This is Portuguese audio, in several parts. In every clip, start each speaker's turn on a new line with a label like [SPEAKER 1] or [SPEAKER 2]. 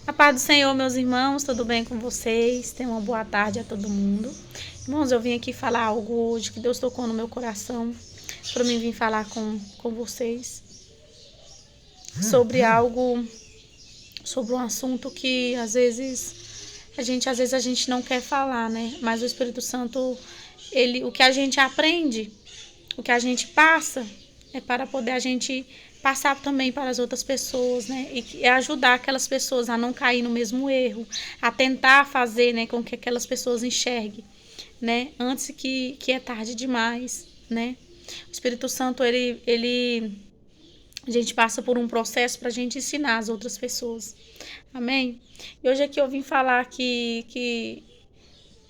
[SPEAKER 1] A paz do Senhor, meus irmãos, tudo bem com vocês? Tenham uma boa tarde a todo mundo. Irmãos, eu vim aqui falar algo hoje que Deus tocou no meu coração para mim vir falar com vocês sobre algo, sobre um assunto que às vezes a gente não quer falar, né? Mas o Espírito Santo, o que a gente aprende, o que a gente passa, é para poder a gente passar também para as outras pessoas, né? E ajudar aquelas pessoas a não cair no mesmo erro, a tentar fazer, né, com que aquelas pessoas enxerguem, né? Antes que é tarde demais, né? O Espírito Santo, a gente passa por um processo para a gente ensinar as outras pessoas. Amém? E hoje aqui eu vim falar que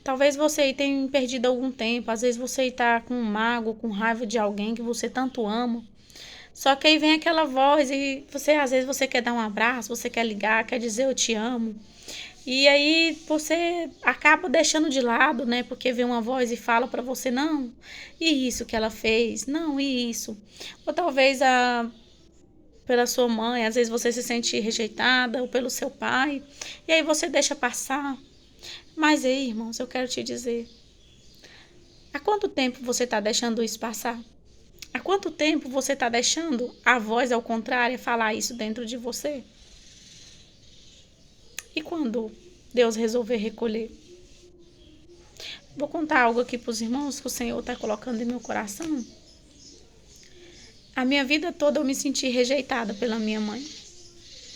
[SPEAKER 1] talvez você tenha perdido algum tempo, às vezes você está com mágoa, com raiva de alguém que você tanto ama. Só que aí vem aquela voz e às vezes você quer dar um abraço, você quer ligar, quer dizer eu te amo. E aí você acaba deixando de lado, né? Porque vem uma voz e fala para você, não, e isso que ela fez, não, e isso. Ou talvez pela sua mãe, às vezes você se sente rejeitada, ou pelo seu pai, e aí você deixa passar. Mas aí, irmãos, eu quero te dizer, há quanto tempo você está deixando isso passar? Há quanto tempo você está deixando a voz ao contrário falar isso dentro de você? E quando Deus resolver recolher? Vou contar algo aqui para os irmãos que o Senhor está colocando em meu coração. A minha vida toda eu me senti rejeitada pela minha mãe.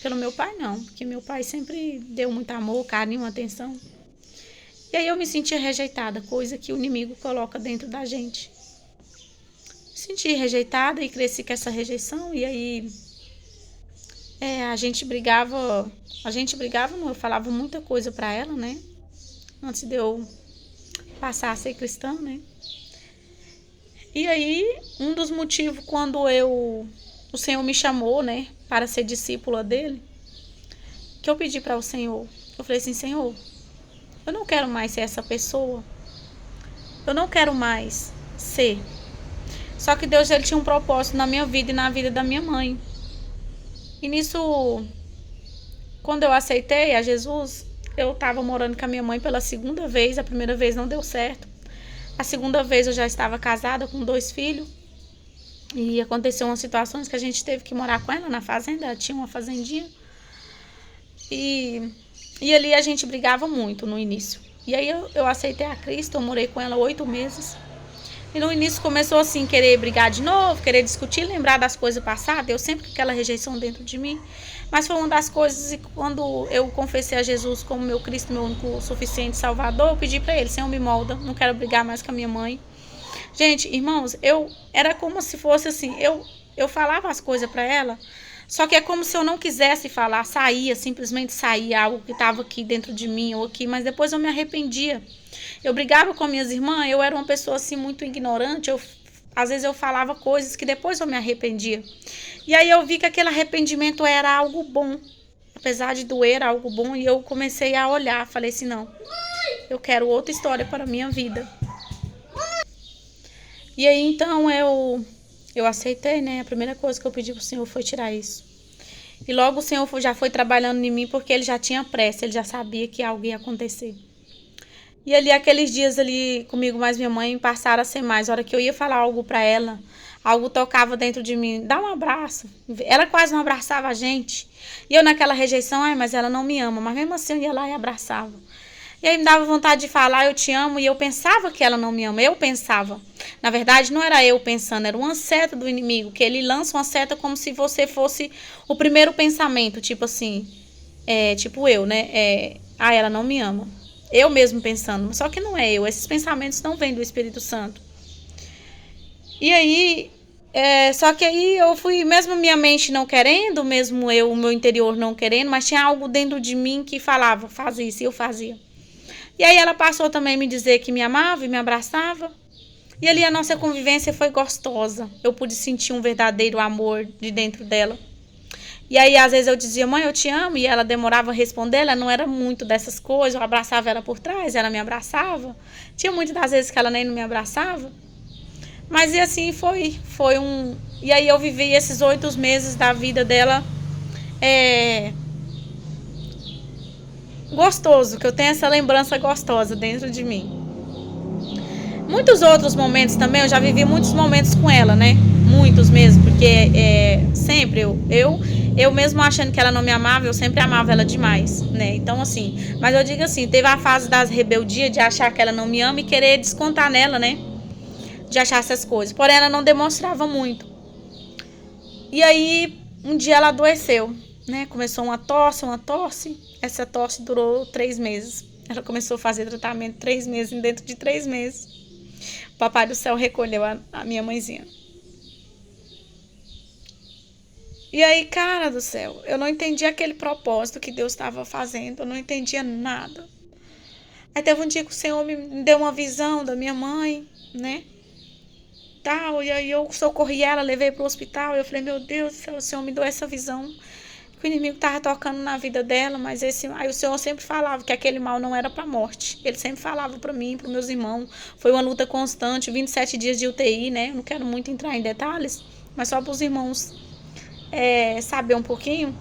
[SPEAKER 1] Pelo meu pai não, porque meu pai sempre deu muito amor, carinho, atenção. E aí eu me sentia rejeitada, coisa que o inimigo coloca dentro da gente. Me senti rejeitada e cresci com essa rejeição, e aí a gente brigava, não, eu falava muita coisa pra ela, né? Antes de eu passar a ser cristã, né? E aí, um dos motivos quando o Senhor me chamou, né, para ser discípula dele, que eu pedi para o Senhor, eu falei assim, Senhor, eu não quero mais ser essa pessoa, eu não quero mais ser. Só que Deus, ele tinha um propósito na minha vida e na vida da minha mãe. E nisso, quando eu aceitei a Jesus, eu estava morando com a minha mãe pela segunda vez. A primeira vez não deu certo. A segunda vez eu já estava casada com 2 filhos. E aconteceu umas situações que a gente teve que morar com ela na fazenda. Ela tinha uma fazendinha. E ali a gente brigava muito no início. E aí eu aceitei a Cristo, eu morei com ela 8 meses. E no início começou assim, querer brigar de novo, querer discutir, lembrar das coisas passadas. Eu sempre com aquela rejeição dentro de mim. Mas foi uma das coisas, e quando eu confessei a Jesus como meu Cristo, meu único suficiente Salvador, eu pedi para ele, Senhor, me molda, não quero brigar mais com a minha mãe. Gente, irmãos, era como se fosse assim, eu falava as coisas para ela, só que é como se eu não quisesse falar, simplesmente saía algo que estava aqui dentro de mim ou aqui, mas depois eu me arrependia. Eu brigava com minhas irmãs, eu era uma pessoa assim muito ignorante, às vezes eu falava coisas que depois eu me arrependia. E aí eu vi que aquele arrependimento era algo bom, apesar de doer, era algo bom, e eu comecei a olhar, falei assim, não, eu quero outra história para a minha vida. E aí então eu aceitei, né? A primeira coisa que eu pedi pro Senhor foi tirar isso. E logo o Senhor já foi trabalhando em mim porque ele já tinha pressa, ele já sabia que algo ia acontecer. E ali aqueles dias ali comigo mais minha mãe passaram a ser mais. A hora que eu ia falar algo pra ela, algo tocava dentro de mim, dá um abraço. Ela quase não abraçava a gente. E eu naquela rejeição, mas ela não me ama. Mas mesmo assim eu ia lá e abraçava. E aí me dava vontade de falar, eu te amo, e eu pensava que ela não me ama, eu pensava. Na verdade, não era eu pensando, era uma seta do inimigo, que ele lança uma seta como se você fosse o primeiro pensamento, tipo assim, tipo eu, né? Ela não me ama. Eu mesmo pensando, só que não é eu, esses pensamentos não vêm do Espírito Santo. E aí, só que aí eu fui, mesmo minha mente não querendo, mesmo o meu interior não querendo, mas tinha algo dentro de mim que falava, faz isso, e eu fazia. E aí ela passou também a me dizer que me amava e me abraçava. E ali a nossa convivência foi gostosa. Eu pude sentir um verdadeiro amor de dentro dela. E aí às vezes eu dizia, mãe, eu te amo. E ela demorava a responder, ela não era muito dessas coisas. Eu abraçava ela por trás, ela me abraçava. Tinha muitas das vezes que ela nem me abraçava. Mas e assim foi um... E aí eu vivi esses 8 meses da vida dela gostoso, que eu tenho essa lembrança gostosa dentro de mim. Muitos outros momentos também, eu já vivi muitos momentos com ela, né? Muitos mesmo, porque sempre eu mesmo achando que ela não me amava, eu sempre amava ela demais, né? Então, assim, mas eu digo assim, teve a fase das rebeldias, de achar que ela não me ama e querer descontar nela, né? De achar essas coisas. Porém, ela não demonstrava muito. E aí, um dia ela adoeceu, né? Começou uma tosse. Essa tosse durou 3 meses. Ela começou a fazer tratamento 3 meses, e dentro de 3 meses, o Papai do Céu recolheu a minha mãezinha. E aí, cara do céu, eu não entendi aquele propósito que Deus estava fazendo, eu não entendia nada. Aí teve um dia que o Senhor me deu uma visão da minha mãe, né? Tal, e aí eu socorri ela, levei para o hospital, e eu falei, meu Deus do céu, o Senhor me deu essa visão, que o inimigo estava tocando na vida dela, mas aí o Senhor sempre falava que aquele mal não era para a morte. Ele sempre falava para mim, para meus irmãos. Foi uma luta constante, 27 dias de UTI, né? Eu não quero muito entrar em detalhes, mas só para os irmãos saber um pouquinho.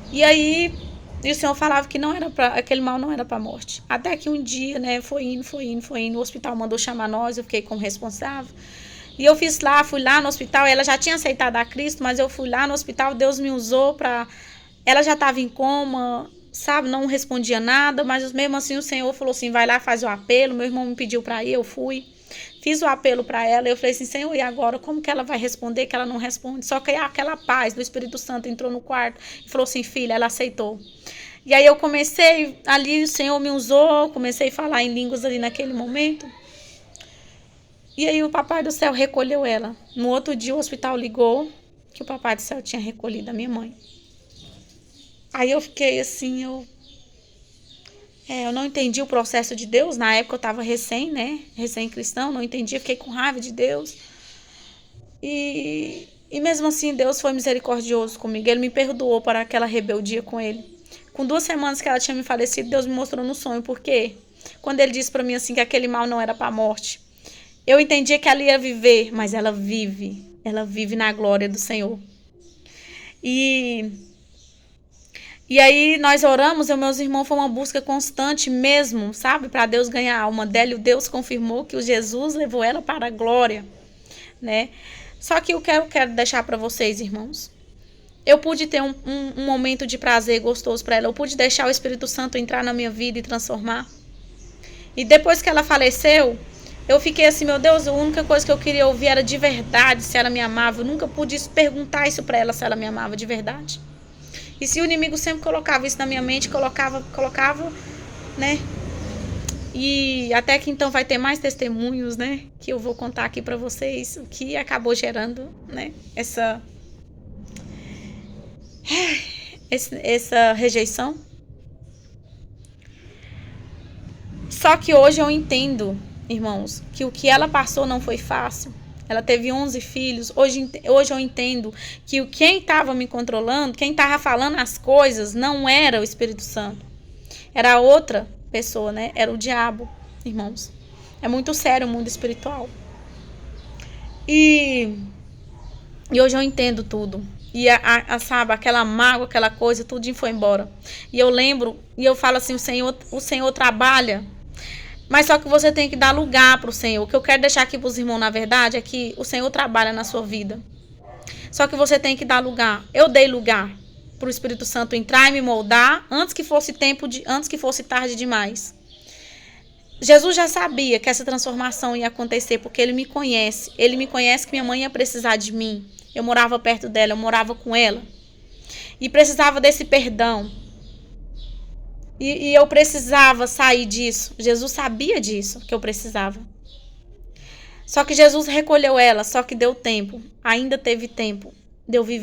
[SPEAKER 1] E aí o Senhor falava que não era aquele mal não era para a morte. Até que um dia, né, foi indo, o hospital mandou chamar nós, eu fiquei como responsável. E eu fui lá no hospital, ela já tinha aceitado a Cristo, mas eu fui lá no hospital, Deus me usou para... Ela já estava em coma, sabe, não respondia nada, mas mesmo assim o Senhor falou assim, vai lá, faz o apelo, meu irmão me pediu para ir, eu fui. Fiz o apelo para ela, eu falei assim, Senhor, e agora como que ela vai responder, que ela não responde? Só que aí aquela paz do Espírito Santo entrou no quarto e falou assim, filha, ela aceitou. E aí eu comecei, ali o Senhor me usou, comecei a falar em línguas ali naquele momento. E aí o Papai do Céu recolheu ela. No outro dia o hospital ligou que o Papai do Céu tinha recolhido a minha mãe. Aí eu fiquei assim, eu não entendi o processo de Deus. Na época eu estava recém-cristão, não entendia, fiquei com raiva de Deus. E mesmo assim Deus foi misericordioso comigo. Ele me perdoou por aquela rebeldia com ele. Com 2 semanas que ela tinha me falecido, Deus me mostrou no sonho. Por quê? Quando ele disse para mim assim que aquele mal não era para a morte. Eu entendia que ela ia viver, mas ela vive. Ela vive na glória do Senhor. E aí nós oramos, eu e meus irmãos, foi uma busca constante mesmo, sabe? Para Deus ganhar a alma dela. E Deus confirmou que o Jesus levou ela para a glória, né? Só que eu quero deixar para vocês, irmãos. Eu pude ter um momento de prazer gostoso para ela. Eu pude deixar o Espírito Santo entrar na minha vida e transformar. E depois que ela faleceu, eu fiquei assim, meu Deus, a única coisa que eu queria ouvir era de verdade se ela me amava. Eu nunca pude perguntar isso para ela se ela me amava de verdade. E se o inimigo sempre colocava isso na minha mente, colocava, né? E até que então vai ter mais testemunhos, né? Que eu vou contar aqui para vocês o que acabou gerando, né? Essa rejeição. Só que hoje eu entendo, irmãos, que o que ela passou não foi fácil. Ela teve 11 filhos. Hoje eu entendo que quem estava me controlando, quem estava falando as coisas, não era o Espírito Santo. Era outra pessoa, né? Era o diabo, irmãos. É muito sério o mundo espiritual. E hoje eu entendo tudo. E sabe, aquela mágoa, aquela coisa, tudinho foi embora. E eu lembro, e eu falo assim, o Senhor trabalha. Mas só que você tem que dar lugar para o Senhor. O que eu quero deixar aqui para os irmãos, na verdade, é que o Senhor trabalha na sua vida. Só que você tem que dar lugar. Eu dei lugar para o Espírito Santo entrar e me moldar antes que fosse tarde demais. Jesus já sabia que essa transformação ia acontecer porque ele me conhece. Ele me conhece que minha mãe ia precisar de mim. Eu morava perto dela, eu morava com ela. E precisava desse perdão. E eu precisava sair disso. Jesus sabia disso, que eu precisava. Só que Jesus recolheu ela, só que deu tempo. Ainda teve tempo de eu viver.